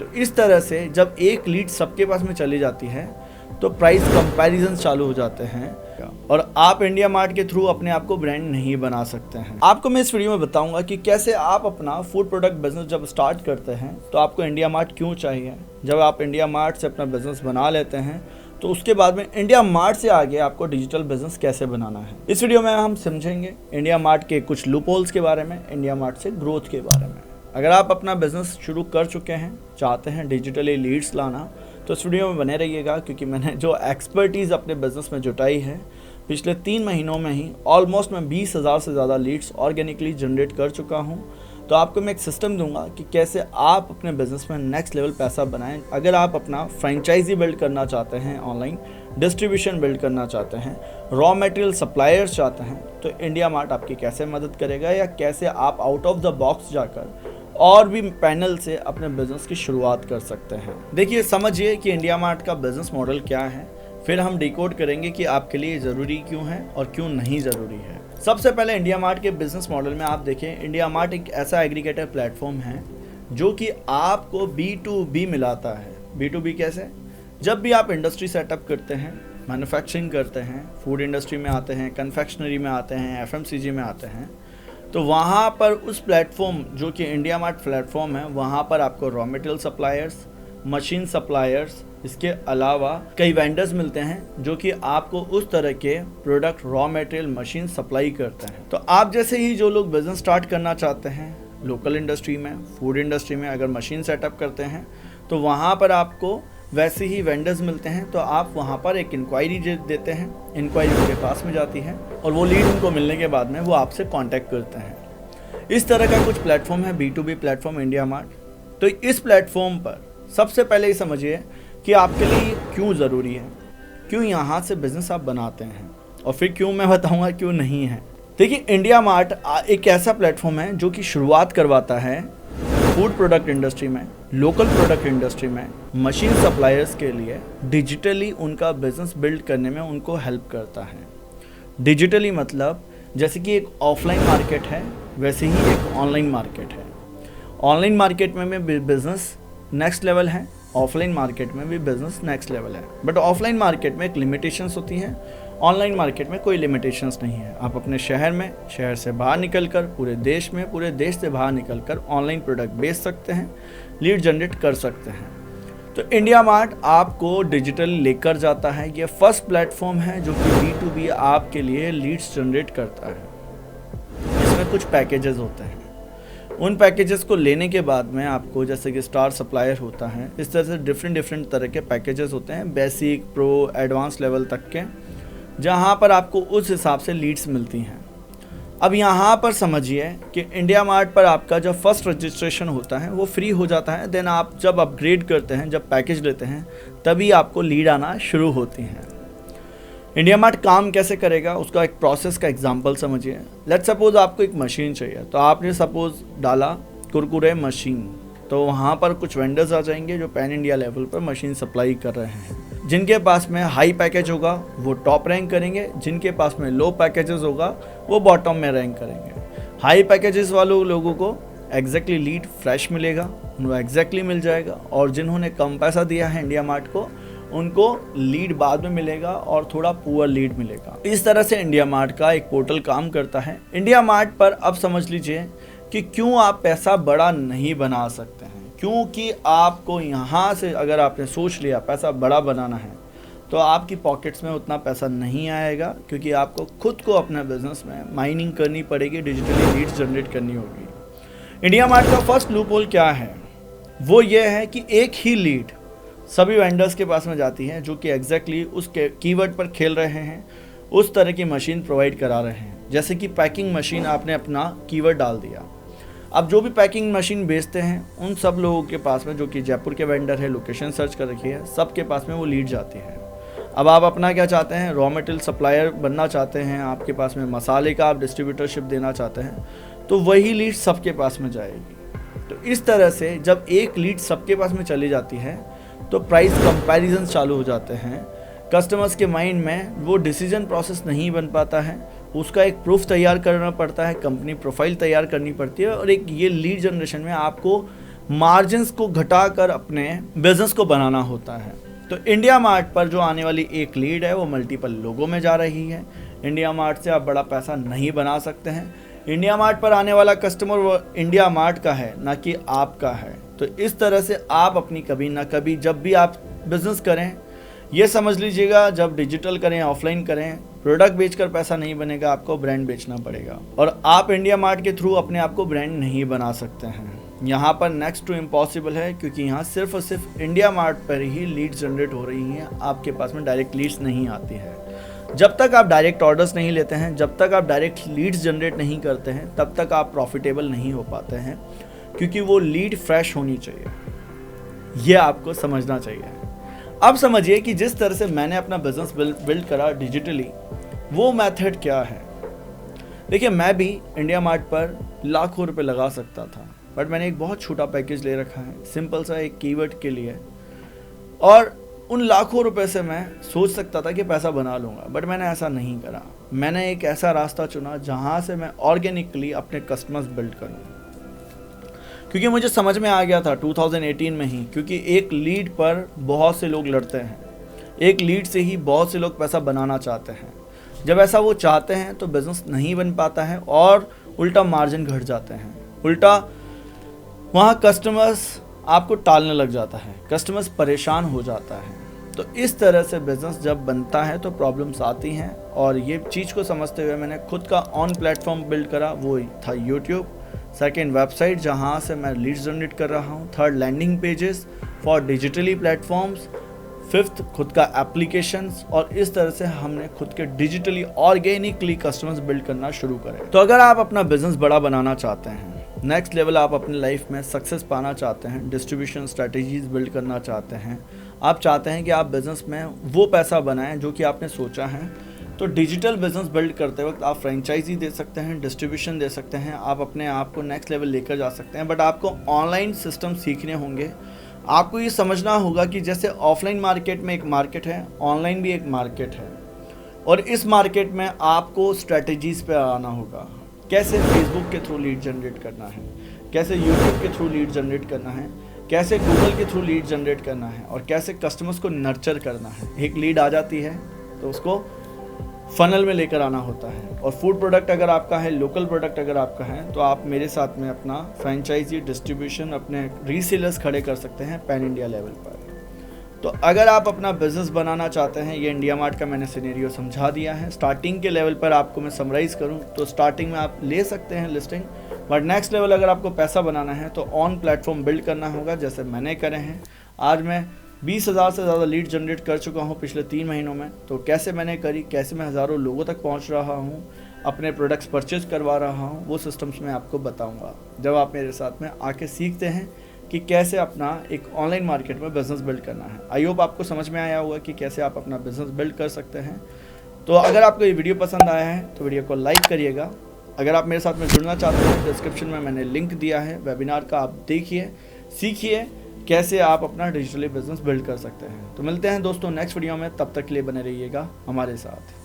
तो इस तरह से जब एक लीड सबके पास में चली जाती है तो प्राइस कंपैरिजन चालू हो जाते हैं और आप इंडिया मार्ट के थ्रू अपने आप को ब्रांड नहीं बना सकते हैं। आपको मैं इस वीडियो में बताऊंगा कि कैसे आप अपना फूड प्रोडक्ट बिजनेस जब स्टार्ट करते हैं तो आपको इंडिया मार्ट क्यों चाहिए। जब आप इंडिया मार्ट से अपना बिजनेस बना लेते हैं तो उसके बाद में इंडिया मार्ट से आगे आपको डिजिटल बिजनेस कैसे बनाना है। इस वीडियो में हम समझेंगे इंडिया मार्ट के कुछ लूप होल्स के बारे में, इंडिया मार्ट से ग्रोथ के बारे में। अगर आप अपना बिजनेस शुरू कर चुके हैं, चाहते हैं डिजिटली लीड्स लाना, तो इस वीडियो में बने रहिएगा, क्योंकि मैंने जो एक्सपर्टीज़ अपने बिजनेस में जुटाई है पिछले 3 महीनों में ही ऑलमोस्ट मैं 20,000 से ज़्यादा लीड्स ऑर्गेनिकली जनरेट कर चुका हूँ। तो आपको मैं एक सिस्टम दूंगा कि कैसे आप अपने बिजनेस में नेक्स्ट लेवल पैसा बनाएं। अगर आप अपना फ्रेंचाइजी बिल्ड करना चाहते हैं, ऑनलाइन डिस्ट्रीब्यूशन बिल्ड करना चाहते हैं, रॉ मटेरियल सप्लायर्स चाहते हैं, तो इंडिया मार्ट आपकी कैसे मदद करेगा, या कैसे आप आउट ऑफ द बॉक्स जाकर और भी पैनल से अपने बिजनेस की शुरुआत कर सकते हैं। देखिए, समझिए कि इंडिया मार्ट का बिजनेस मॉडल क्या है, फिर हम डिकोड करेंगे कि आपके लिए ज़रूरी क्यों है और क्यों नहीं ज़रूरी है। सबसे पहले इंडिया मार्ट के बिजनेस मॉडल में आप देखें, इंडिया मार्ट एक ऐसा एग्रीगेटर प्लेटफॉर्म है जो कि आपको B2B मिलाता है। B2B कैसे? जब भी आप इंडस्ट्री सेटअप करते हैं, मैन्युफैक्चरिंग करते हैं, फूड इंडस्ट्री में आते हैं, कन्फेक्शनरी में आते हैं, FMCG में आते हैं, तो वहाँ पर उस प्लेटफॉर्म जो कि इंडिया मार्ट प्लेटफॉर्म है, वहाँ पर आपको raw material suppliers, machine suppliers, इसके अलावा कई वेंडर्स मिलते हैं जो कि आपको उस तरह के product, raw material, machine supply करते हैं। तो आप जैसे ही जो लोग बिजनेस स्टार्ट करना चाहते हैं लोकल इंडस्ट्री में, फूड इंडस्ट्री में, अगर मशीन सेटअप करते हैं तो वहाँ पर आपको वैसे ही वेंडर्स मिलते हैं। तो आप वहाँ पर एक इंक्वायरी देते हैं, इंक्वायरी उनके पास में जाती है और वो लीड उनको मिलने के बाद में वो आपसे कांटेक्ट करते हैं। इस तरह का कुछ प्लेटफॉर्म है B2B प्लेटफॉर्म इंडिया मार्ट। तो इस प्लेटफॉर्म पर सबसे पहले ही समझिए कि आपके लिए क्यों ज़रूरी है, क्यों यहाँ से बिज़नेस आप बनाते हैं, और फिर क्यों मैं बताऊँगा क्यों नहीं है। देखिए, इंडिया मार्ट एक ऐसा प्लेटफॉर्म है जो कि शुरुआत करवाता है फूड प्रोडक्ट इंडस्ट्री में, लोकल प्रोडक्ट इंडस्ट्री में, मशीन सप्लायर्स के लिए डिजिटली उनका बिजनेस बिल्ड करने में उनको हेल्प करता है। डिजिटली मतलब जैसे कि एक ऑफलाइन मार्केट है, वैसे ही एक ऑनलाइन मार्केट है। ऑनलाइन मार्केट में भी बिजनेस नेक्स्ट लेवल है, ऑफलाइन मार्केट में भी बिजनेस नेक्स्ट लेवल है। बट ऑफलाइन मार्केट में एक लिमिटेशंस होती हैं, ऑनलाइन मार्केट में कोई लिमिटेशंस नहीं है। आप अपने शहर में, शहर से बाहर निकलकर पूरे देश में, पूरे देश से बाहर निकलकर ऑनलाइन प्रोडक्ट बेच सकते हैं, लीड जनरेट कर सकते हैं। तो इंडिया मार्ट आपको डिजिटल लेकर जाता है। ये फर्स्ट प्लेटफॉर्म है जो कि B2B आपके लिए लीड्स जनरेट करता है। इसमें कुछ पैकेजेस होते हैं, उन पैकेजेस को लेने के बाद में आपको, जैसे कि स्टार सप्लायर होता है, इस तरह से डिफरेंट तरह के पैकेजेस होते हैं, बेसिक, प्रो, एडवांस लेवल तक के, जहां पर आपको उस हिसाब से लीड्स मिलती हैं। अब यहाँ पर समझिए कि इंडिया मार्ट पर आपका जब फर्स्ट रजिस्ट्रेशन होता है वो फ्री हो जाता है। देन आप जब अपग्रेड करते हैं, जब पैकेज लेते हैं, तभी आपको लीड आना शुरू होती हैं। इंडिया मार्ट काम कैसे करेगा उसका एक प्रोसेस का एग्जांपल समझिए। लेट्स सपोज आपको एक मशीन चाहिए, तो आपने सपोज डाला कुरकुरे मशीन, तो वहाँ पर कुछ वेंडर्स आ जाएंगे जो पैन इंडिया लेवल पर मशीन सप्लाई कर रहे हैं। जिनके पास में हाई पैकेज होगा वो टॉप रैंक करेंगे, जिनके पास में लो पैकेजेस होगा वो बॉटम में रैंक करेंगे। हाई पैकेजेस वालों लोगों को एग्जैक्टली लीड फ्रेश मिलेगा, उनको एग्जैक्टली मिल जाएगा, और जिन्होंने कम पैसा दिया है इंडिया मार्ट को उनको लीड बाद में मिलेगा और थोड़ा पुअर लीड मिलेगा। इस तरह से इंडिया मार्ट का एक पोर्टल काम करता है। इंडिया मार्ट पर अब समझ लीजिए कि क्यों आप पैसा बड़ा नहीं बना सकते हैं। क्योंकि आपको यहाँ से, अगर आपने सोच लिया पैसा बड़ा बनाना है, तो आपकी पॉकेट्स में उतना पैसा नहीं आएगा, क्योंकि आपको खुद को अपने बिजनेस में माइनिंग करनी पड़ेगी, डिजिटली लीड्स जनरेट करनी होगी। इंडिया मार्ट का फर्स्ट लूप होल क्या है? वो ये है कि एक ही लीड सभी वेंडर्स के पास में जाती है जो कि एग्जैक्टली उस कीवर्ड पर खेल रहे हैं, उस तरह की मशीन प्रोवाइड करा रहे हैं। जैसे कि पैकिंग मशीन, आपने अपना कीवर्ड डाल दिया, अब जो भी पैकिंग मशीन बेचते हैं उन सब लोगों के पास में, जो कि जयपुर के वेंडर है, लोकेशन सर्च कर रखी है, सबके पास में वो लीड जाती है। अब आप अपना क्या चाहते हैं, रॉ मटेरियल सप्लायर बनना चाहते हैं, आपके पास में मसाले का आप डिस्ट्रीब्यूटरशिप देना चाहते हैं, तो वही लीड सबके पास में जाएगी। तो इस तरह से जब एक लीड सबके पास में चली जाती है तो प्राइस कंपैरिजन चालू हो जाते हैं। कस्टमर्स के माइंड में वो डिसीजन प्रोसेस नहीं बन पाता है, उसका एक प्रूफ तैयार करना पड़ता है, कंपनी प्रोफाइल तैयार करनी पड़ती है, और एक ये लीड जनरेशन में आपको मार्जिन्स को घटाकर अपने बिजनेस को बनाना होता है। तो इंडिया मार्ट पर जो आने वाली एक लीड है वो मल्टीपल लोगों में जा रही है। इंडिया मार्ट से आप बड़ा पैसा नहीं बना सकते हैं। इंडिया मार्ट पर आने वाला कस्टमर वो इंडिया मार्ट का है, ना कि आपका है। तो इस तरह से आप अपनी कभी ना कभी जब भी आप बिजनेस करें, ये समझ लीजिएगा, जब डिजिटल करें ऑफलाइन करें, प्रोडक्ट बेचकर पैसा नहीं बनेगा, आपको ब्रांड बेचना पड़ेगा। और आप इंडिया मार्ट के थ्रू अपने आप को ब्रांड नहीं बना सकते हैं। यहाँ पर नेक्स्ट टू इम्पॉसिबल है, क्योंकि यहाँ सिर्फ और सिर्फ इंडिया मार्ट पर ही लीड्स जनरेट हो रही हैं, आपके पास में डायरेक्ट लीड्स नहीं आती है। जब तक आप डायरेक्ट ऑर्डर्स नहीं लेते हैं, जब तक आप डायरेक्ट लीड्स जनरेट नहीं करते हैं, तब तक आप प्रॉफिटेबल नहीं हो पाते हैं, क्योंकि वो लीड फ्रेश होनी चाहिए। ये आपको समझना चाहिए। अब समझिए कि जिस तरह से मैंने अपना बिजनेस बिल्ड करा डिजिटली, वो मेथड क्या है। देखिए, मैं भी इंडिया मार्ट पर लाखों रुपए लगा सकता था, बट मैंने एक बहुत छोटा पैकेज ले रखा है, सिंपल सा एक कीवर्ड के लिए, और उन लाखों रुपए से मैं सोच सकता था कि पैसा बना लूँगा, बट मैंने ऐसा नहीं करा। मैंने एक ऐसा रास्ता चुना जहाँ से मैं ऑर्गेनिकली अपने कस्टमर्स बिल्ड करूँ, क्योंकि मुझे समझ में आ गया था 2018 में ही, क्योंकि एक लीड पर बहुत से लोग लड़ते हैं, एक लीड से ही बहुत से लोग पैसा बनाना चाहते हैं। जब ऐसा वो चाहते हैं तो बिज़नेस नहीं बन पाता है और उल्टा मार्जिन घट जाते हैं, उल्टा वहाँ कस्टमर्स आपको टालने लग जाता है, कस्टमर्स परेशान हो जाता है। तो इस तरह से बिज़नेस जब बनता है तो प्रॉब्लम्स आती हैं, और ये चीज़ को समझते हुए मैंने खुद का ऑन प्लेटफॉर्म बिल्ड करा। वो था यूट्यूब, सेकेंड वेबसाइट जहाँ से मैं लीड्स जनरेट कर रहा हूँ, third landing pages for digitally platforms, fifth खुद का एप्लीकेशंस, और इस तरह से हमने खुद के डिजिटली ऑर्गेनिकली कस्टमर्स बिल्ड करना शुरू करें। तो अगर आप अपना बिजनेस बड़ा बनाना चाहते हैं, नेक्स्ट लेवल आप अपनी लाइफ में सक्सेस पाना चाहते हैं, डिस्ट्रीब्यूशन स्ट्रेटजीज बिल्ड करना चाहते हैं, आप चाहते हैं कि आप बिज़नेस में वो पैसा बनाएं जो कि आपने सोचा है, तो डिजिटल बिजनेस बिल्ड करते वक्त आप फ्रेंचाइजी दे सकते हैं, डिस्ट्रीब्यूशन दे सकते हैं, आप अपने आप को नेक्स्ट लेवल लेकर जा सकते हैं। बट आपको ऑनलाइन सिस्टम सीखने होंगे। आपको ये समझना होगा कि जैसे ऑफलाइन मार्केट में एक मार्केट है, ऑनलाइन भी एक मार्केट है, और इस मार्केट में आपको स्ट्रेटजीज़ पे आना होगा। कैसे फेसबुक के थ्रू लीड जनरेट करना है, कैसे यूट्यूब के थ्रू लीड जनरेट करना है, कैसे गूगल के थ्रू लीड जनरेट करना है, और कैसे कस्टमर्स को नर्चर करना है। एक लीड आ जाती है तो उसको फनल में लेकर आना होता है। और फूड प्रोडक्ट अगर आपका है, लोकल प्रोडक्ट अगर आपका है, तो आप मेरे साथ में अपना फ्रेंचाइजी, डिस्ट्रीब्यूशन, अपने रीसेलर्स खड़े कर सकते हैं पैन इंडिया लेवल पर। तो अगर आप अपना बिजनेस बनाना चाहते हैं, ये इंडिया मार्ट का मैंने सिनेरियो समझा दिया है। स्टार्टिंग के लेवल पर आपको मैं समराइज़ करूं तो स्टार्टिंग में आप ले सकते हैं लिस्टिंग, बट नेक्स्ट लेवल अगर आपको पैसा बनाना है तो ऑन प्लेटफॉर्म बिल्ड करना होगा, जैसे मैंने करे हैं। आज मैं 20,000 से ज़्यादा लीड जनरेट कर चुका हूँ पिछले 3 महीनों में। तो कैसे मैंने करी, कैसे मैं हज़ारों लोगों तक पहुँच रहा हूँ, अपने प्रोडक्ट्स परचेज करवा रहा हूँ, वो सिस्टम्स मैं आपको बताऊँगा जब आप मेरे साथ में आके सीखते हैं कि कैसे अपना एक ऑनलाइन मार्केट में बिज़नेस बिल्ड करना है। आई होप आपको समझ में आया होगा कि कैसे आप अपना बिज़नेस बिल्ड कर सकते हैं। तो अगर आपको ये वीडियो पसंद आया है तो वीडियो को लाइक करिएगा। अगर आप मेरे साथ में जुड़ना चाहते हैं, डिस्क्रिप्शन में मैंने लिंक दिया है वेबिनार का, आप देखिए, सीखिए कैसे आप अपना डिजिटली बिजनेस बिल्ड कर सकते हैं। तो मिलते हैं दोस्तों नेक्स्ट वीडियो में, तब तक के लिए बने रहिएगा हमारे साथ।